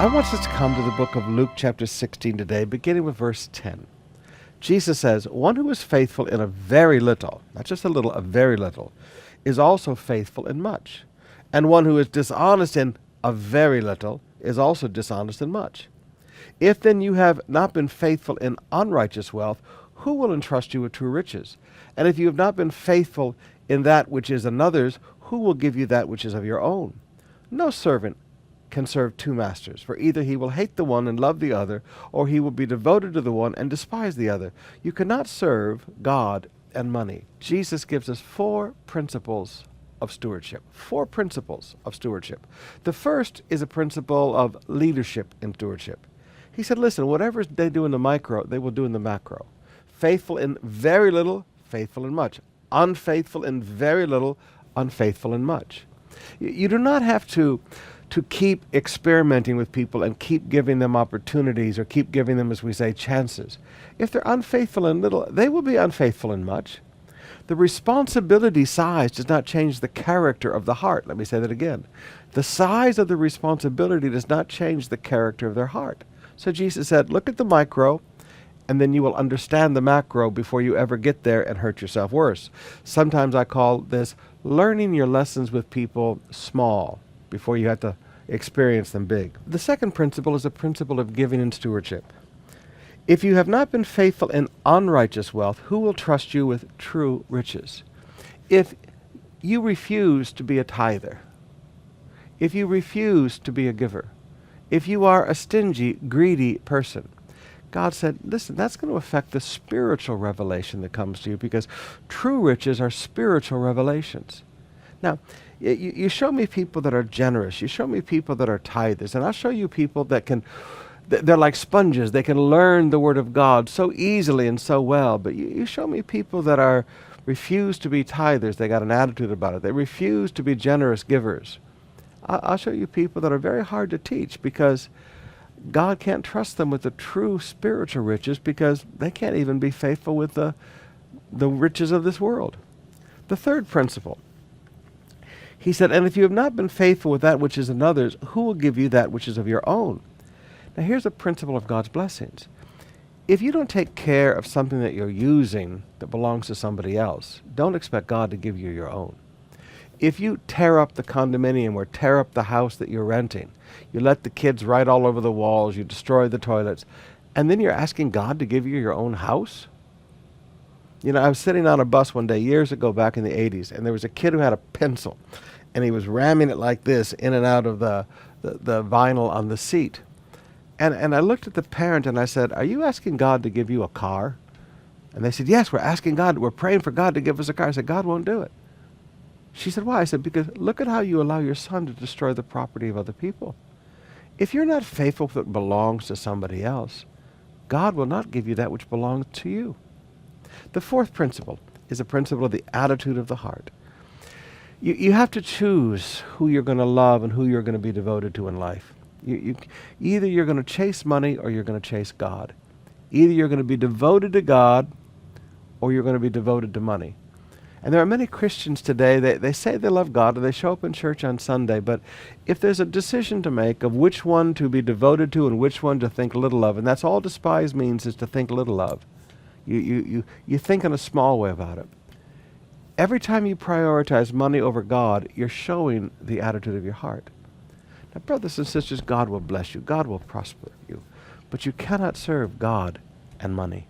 I want us to come to the book of Luke chapter 16 today, beginning with verse 10. Jesus says, one who is faithful in a very little, not just a little, a very little, is also faithful in much. And one who is dishonest in a very little is also dishonest in much. If then you have not been faithful in unrighteous wealth, who will entrust you with true riches? And if you have not been faithful in that which is another's, who will give you that which is of your own? No servant can serve two masters, for either he will hate the one and love the other, or he will be devoted to the one and despise the other. You cannot serve God and money. Jesus gives us four principles of stewardship. Four principles of stewardship. The first is a principle of leadership in stewardship. He said, listen, whatever they do in the micro, they will do in the macro. Faithful in very little, faithful in much. Unfaithful in very little, unfaithful in much. You do not have to keep experimenting with people and keep giving them opportunities or keep giving them, as we say, chances. If they're unfaithful in little, they will be unfaithful in much. The responsibility size does not change the character of the heart. Let me say that again. The size of the responsibility does not change the character of their heart. So Jesus said, look at the micro, and then you will understand the macro before you ever get there and hurt yourself worse. Sometimes I call this learning your lessons with people small before you have to experience them big. The second principle is a principle of giving and stewardship. If you have not been faithful in unrighteous wealth, who will trust you with true riches? If you refuse to be a tither, if you refuse to be a giver, if you are a stingy, greedy person, God said, listen, that's going to affect the spiritual revelation that comes to you, because true riches are spiritual revelations. Now, you show me people that are generous. You show me people that are tithers. And I'll show you people that they're like sponges. They can learn the Word of God so easily and so well. But you show me people that refuse to be tithers. They got an attitude about it. They refuse to be generous givers. I'll show you people that are very hard to teach, because God can't trust them with the true spiritual riches, because they can't even be faithful with the riches of this world. The third principle, he said, and if you have not been faithful with that which is another's, who will give you that which is of your own? Now here's a principle of God's blessings. If you don't take care of something that you're using that belongs to somebody else, don't expect God to give you your own. If you tear up the condominium or tear up the house that you're renting, you let the kids write all over the walls, you destroy the toilets, and then you're asking God to give you your own house? You know, I was sitting on a bus one day years ago back in the 80s, and there was a kid who had a pencil, and he was ramming it like this in and out of the vinyl on the seat. And I looked at the parent and I said, are you asking God to give you a car? And they said, yes, we're asking God, we're praying for God to give us a car. I said, God won't do it. She said, why? I said, because look at how you allow your son to destroy the property of other people. If you're not faithful with what belongs to somebody else, God will not give you that which belongs to you. The fourth principle is a principle of the attitude of the heart. You have to choose who you're going to love and who you're going to be devoted to in life. Either you're going to chase money or you're going to chase God. Either you're going to be devoted to God or you're going to be devoted to money. And there are many Christians today, they say they love God and they show up in church on Sunday, but if there's a decision to make of which one to be devoted to and which one to think little of, and that's all despise means, is to think little of. You think in a small way about it. Every time you prioritize money over God, you're showing the attitude of your heart. Now, brothers and sisters, God will bless you. God will prosper you. But you cannot serve God and money.